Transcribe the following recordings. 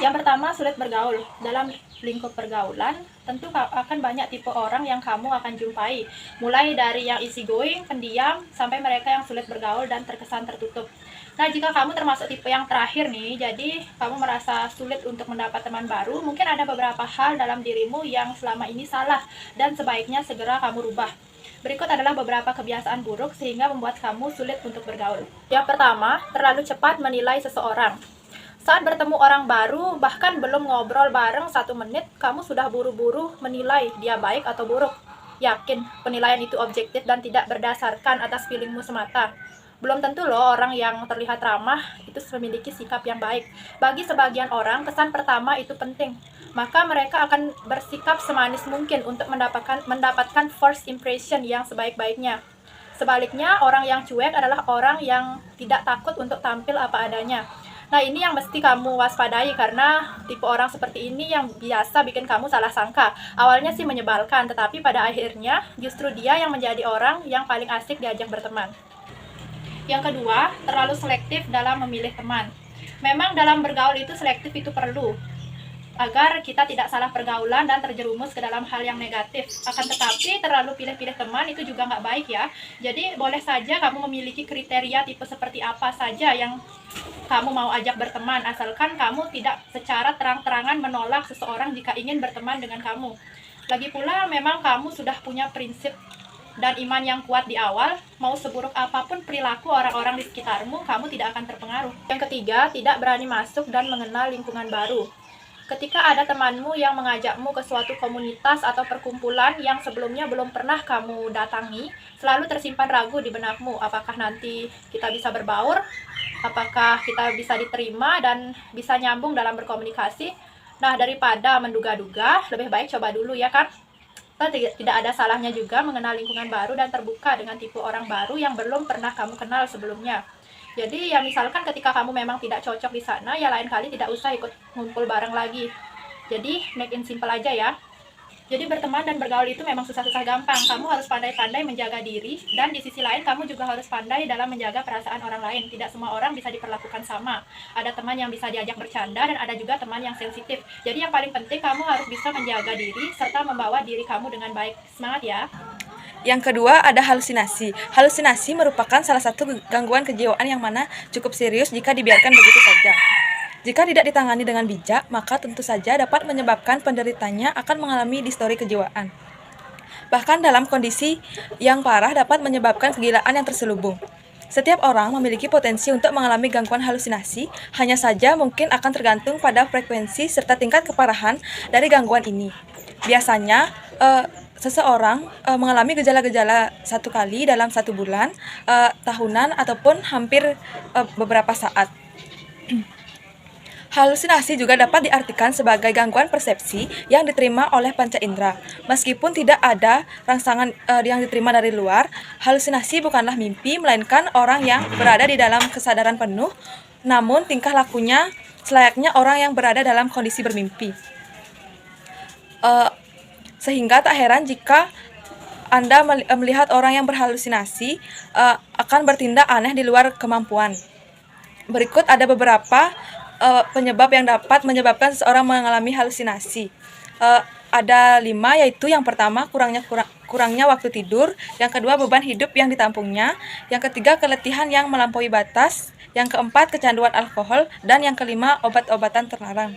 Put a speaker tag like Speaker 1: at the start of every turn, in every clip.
Speaker 1: Yang pertama, sulit bergaul. Dalam lingkup pergaulan, tentu akan banyak tipe orang yang kamu akan jumpai. Mulai dari yang easygoing, pendiam, sampai mereka yang sulit bergaul dan terkesan tertutup. Nah, jika kamu termasuk tipe yang terakhir nih, jadi kamu merasa sulit untuk mendapat teman baru, mungkin ada beberapa hal dalam dirimu yang selama ini salah dan sebaiknya segera kamu rubah. Berikut adalah beberapa kebiasaan buruk sehingga membuat kamu sulit untuk bergaul. Yang pertama, terlalu cepat menilai seseorang. Saat bertemu orang baru, bahkan belum ngobrol bareng 1 menit, kamu sudah buru-buru menilai dia baik atau buruk. Yakin penilaian itu objektif dan tidak berdasarkan atas feelingmu semata. Belum tentu loh orang yang terlihat ramah itu memiliki sikap yang baik. Bagi sebagian orang, kesan pertama itu penting. Maka mereka akan bersikap semanis mungkin untuk mendapatkan first impression yang sebaik-baiknya. Sebaliknya, orang yang cuek adalah orang yang tidak takut untuk tampil apa adanya. Nah, ini yang mesti kamu waspadai karena tipe orang seperti ini yang biasa bikin kamu salah sangka. Awalnya sih menyebalkan, tetapi pada akhirnya justru dia yang menjadi orang yang paling asik diajak berteman. Yang kedua, terlalu selektif dalam memilih teman. Memang dalam bergaul itu selektif itu perlu, agar kita tidak salah pergaulan dan terjerumus ke dalam hal yang negatif. Akan tetapi terlalu pilih-pilih teman itu juga nggak baik ya. Jadi boleh saja kamu memiliki kriteria tipe seperti apa saja yang kamu mau ajak berteman, asalkan kamu tidak secara terang-terangan menolak seseorang jika ingin berteman dengan kamu. Lagi pula memang kamu sudah punya prinsip dan iman yang kuat di awal, mau seburuk apapun perilaku orang-orang di sekitarmu, kamu tidak akan terpengaruh. Yang ketiga, tidak berani masuk dan mengenal lingkungan baru. Ketika ada temanmu yang mengajakmu ke suatu komunitas atau perkumpulan yang sebelumnya belum pernah kamu datangi, selalu tersimpan ragu di benakmu, apakah nanti kita bisa berbaur, apakah kita bisa diterima dan bisa nyambung dalam berkomunikasi. Nah, daripada menduga-duga, lebih baik coba dulu ya kan? Tidak ada salahnya juga mengenal lingkungan baru dan terbuka dengan tipe orang baru yang belum pernah kamu kenal sebelumnya. Jadi ya misalkan ketika kamu memang tidak cocok di sana, ya lain kali tidak usah ikut ngumpul bareng lagi. Jadi make it simple aja ya. Jadi berteman dan bergaul itu memang susah-susah gampang. Kamu harus pandai-pandai menjaga diri, dan di sisi lain kamu juga harus pandai dalam menjaga perasaan orang lain. Tidak semua orang bisa diperlakukan sama. Ada teman yang bisa diajak bercanda dan ada juga teman yang sensitif. Jadi yang paling penting kamu harus bisa menjaga diri serta membawa diri kamu dengan baik. Semangat ya!
Speaker 2: Yang kedua ada halusinasi. Halusinasi merupakan salah satu gangguan kejiwaan yang mana cukup serius jika dibiarkan begitu saja. Jika tidak ditangani dengan bijak, maka tentu saja dapat menyebabkan penderitanya akan mengalami distori kejiwaan. Bahkan dalam kondisi yang parah dapat menyebabkan kegilaan yang terselubung. Setiap orang memiliki potensi untuk mengalami gangguan halusinasi, hanya saja mungkin akan tergantung pada frekuensi serta tingkat keparahan dari gangguan ini. Biasanya, seseorang mengalami gejala-gejala 1 kali dalam 1 bulan, tahunan, ataupun hampir beberapa saat. Halusinasi juga dapat diartikan sebagai gangguan persepsi yang diterima oleh panca indera. Meskipun tidak ada rangsangan yang diterima dari luar, halusinasi bukanlah mimpi, melainkan orang yang berada di dalam kesadaran penuh, namun tingkah lakunya selayaknya orang yang berada dalam kondisi bermimpi. Sehingga tak heran jika Anda melihat orang yang berhalusinasi akan bertindak aneh di luar kemampuan. Berikut ada beberapa penyebab yang dapat menyebabkan seseorang mengalami halusinasi. Ada 5, yaitu yang pertama kurangnya waktu tidur, yang kedua beban hidup yang ditampungnya, yang ketiga keletihan yang melampaui batas, yang keempat kecanduan alkohol, dan yang kelima obat-obatan terlarang.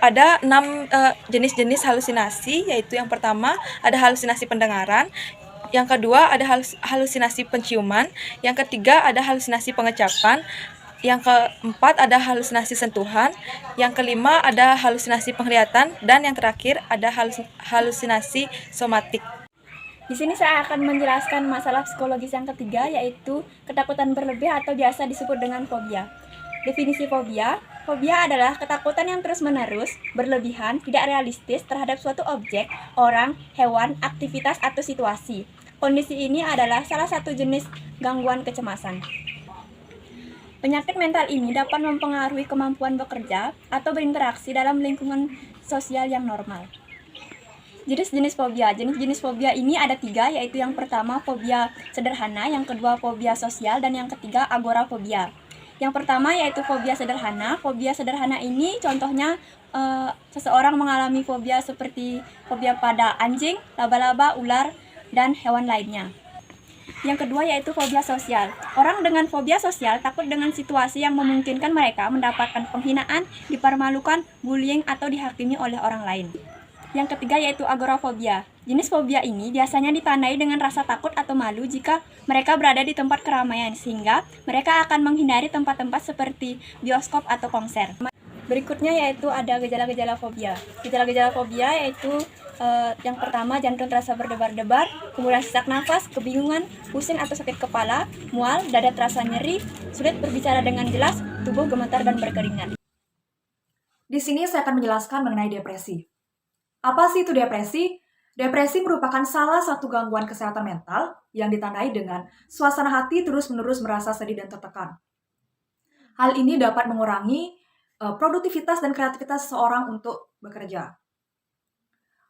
Speaker 2: Ada 6 jenis-jenis halusinasi, yaitu yang pertama ada halusinasi pendengaran, yang kedua ada halusinasi penciuman, yang ketiga ada halusinasi pengecapan, yang keempat ada halusinasi sentuhan, yang kelima ada halusinasi penglihatan, dan yang terakhir ada halusinasi somatik.
Speaker 3: Di sini saya akan menjelaskan masalah psikologis yang ketiga, yaitu ketakutan berlebih atau biasa disebut dengan fobia. Definisi fobia: fobia adalah ketakutan yang terus-menerus, berlebihan, tidak realistis terhadap suatu objek, orang, hewan, aktivitas, atau situasi. Kondisi ini adalah salah satu jenis gangguan kecemasan. Penyakit mental ini dapat mempengaruhi kemampuan bekerja atau berinteraksi dalam lingkungan sosial yang normal. Jenis-jenis fobia. Jenis-jenis fobia ini ada 3, yaitu yang pertama fobia sederhana, yang kedua fobia sosial, dan yang ketiga agorafobia. Yang pertama yaitu fobia sederhana. Fobia sederhana ini contohnya seseorang mengalami fobia seperti fobia pada anjing, laba-laba, ular, dan hewan lainnya. Yang kedua yaitu fobia sosial. Orang dengan fobia sosial takut dengan situasi yang memungkinkan mereka mendapatkan penghinaan, dipermalukan, bullying, atau dihakimi oleh orang lain. Yang ketiga yaitu agorafobia. Jenis fobia ini biasanya ditandai dengan rasa takut atau malu jika mereka berada di tempat keramaian, sehingga mereka akan menghindari tempat-tempat seperti bioskop atau konser. Berikutnya yaitu ada gejala-gejala fobia. Gejala-gejala fobia yaitu yang pertama, jantung terasa berdebar-debar, kemudian sesak nafas, kebingungan, pusing atau sakit kepala, mual, dada terasa nyeri, sulit berbicara dengan jelas, tubuh gemetar dan berkeringat.
Speaker 4: Di sini saya akan menjelaskan mengenai depresi. Apa sih itu depresi? Depresi merupakan salah satu gangguan kesehatan mental yang ditandai dengan suasana hati terus-menerus merasa sedih dan tertekan. Hal ini dapat mengurangi produktivitas dan kreativitas seseorang untuk bekerja.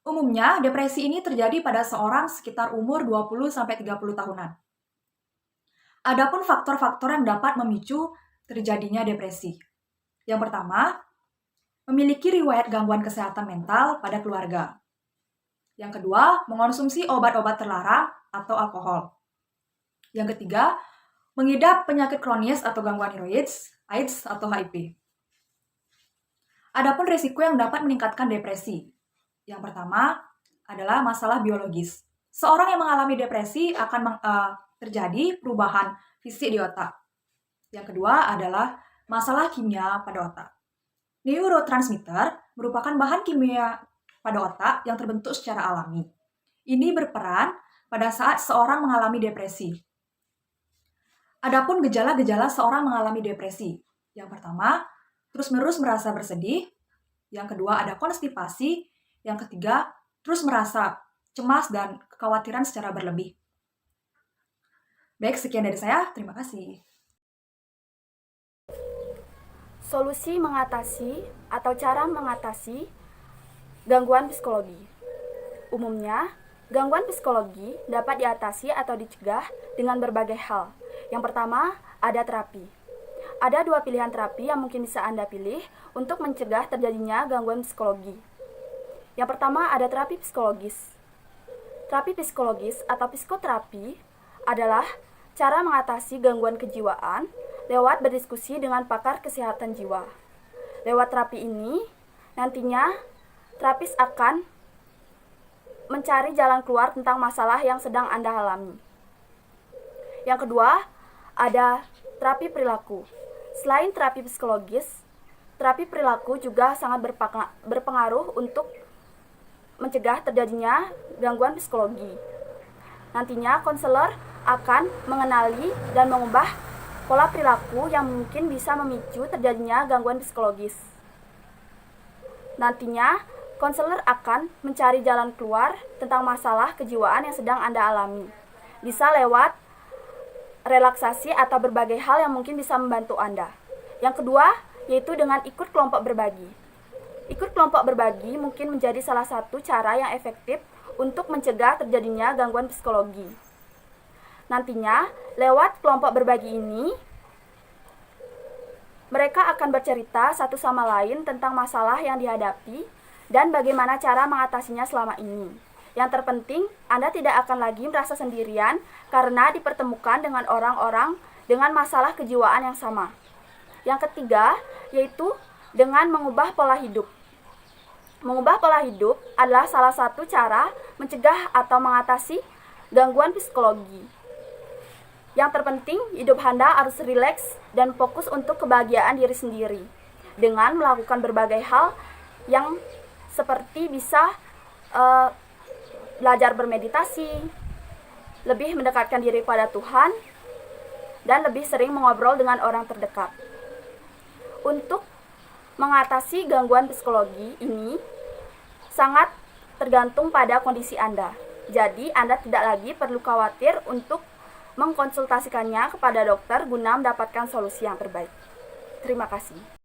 Speaker 4: Umumnya, depresi ini terjadi pada seorang sekitar umur 20-30 tahunan. Adapun faktor-faktor yang dapat memicu terjadinya depresi. Yang pertama, memiliki riwayat gangguan kesehatan mental pada keluarga. Yang kedua, mengonsumsi obat-obat terlarang atau alkohol. Yang ketiga, mengidap penyakit kronis atau gangguan AIDS atau HIV. Adapun risiko yang dapat meningkatkan depresi. Yang pertama adalah masalah biologis. Seorang yang mengalami depresi akan terjadi perubahan fisik di otak. Yang kedua adalah masalah kimia pada otak. Neurotransmitter merupakan bahan kimia pada otak yang terbentuk secara alami. Ini berperan pada saat seorang mengalami depresi. Adapun gejala-gejala seorang mengalami depresi. Yang pertama, terus-menerus merasa bersedih. Yang kedua, ada konstipasi. Yang ketiga, terus merasa cemas dan kekhawatiran secara berlebih. Baik, sekian dari saya. Terima kasih.
Speaker 5: Solusi mengatasi atau cara mengatasi gangguan psikologi. Umumnya, gangguan psikologi dapat diatasi atau dicegah dengan berbagai hal. Yang pertama, ada terapi. Ada dua pilihan terapi yang mungkin bisa Anda pilih untuk mencegah terjadinya gangguan psikologi. Yang pertama ada terapi psikologis. Terapi psikologis atau psikoterapi adalah cara mengatasi gangguan kejiwaan lewat berdiskusi dengan pakar kesehatan jiwa. Lewat terapi ini, nantinya terapis akan mencari jalan keluar tentang masalah yang sedang Anda alami. Yang kedua, ada terapi perilaku. Selain terapi psikologis, terapi perilaku juga sangat berpengaruh untuk mencegah terjadinya gangguan psikologi. Nantinya konselor akan mengenali dan mengubah pola perilaku yang mungkin bisa memicu terjadinya gangguan psikologis. Nantinya konselor akan mencari jalan keluar tentang masalah kejiwaan yang sedang Anda alami. Bisa lewat relaksasi atau berbagai hal yang mungkin bisa membantu Anda. Yang kedua, yaitu dengan ikut kelompok berbagi. Ikut kelompok berbagi mungkin menjadi salah satu cara yang efektif untuk mencegah terjadinya gangguan psikologi. Nantinya, lewat kelompok berbagi ini, mereka akan bercerita satu sama lain tentang masalah yang dihadapi dan bagaimana cara mengatasinya selama ini. Yang terpenting, Anda tidak akan lagi merasa sendirian karena dipertemukan dengan orang-orang dengan masalah kejiwaan yang sama. Yang ketiga, yaitu dengan mengubah pola hidup. Mengubah pola hidup adalah salah satu cara mencegah atau mengatasi gangguan psikologi. Yang terpenting, hidup Anda harus rileks dan fokus untuk kebahagiaan diri sendiri dengan melakukan berbagai hal yang seperti bisa belajar bermeditasi, lebih mendekatkan diri pada Tuhan, dan lebih sering mengobrol dengan orang terdekat. Untuk mengatasi gangguan psikologi ini sangat tergantung pada kondisi Anda. Jadi, Anda tidak lagi perlu khawatir untuk mengkonsultasikannya kepada dokter guna mendapatkan solusi yang terbaik. Terima kasih.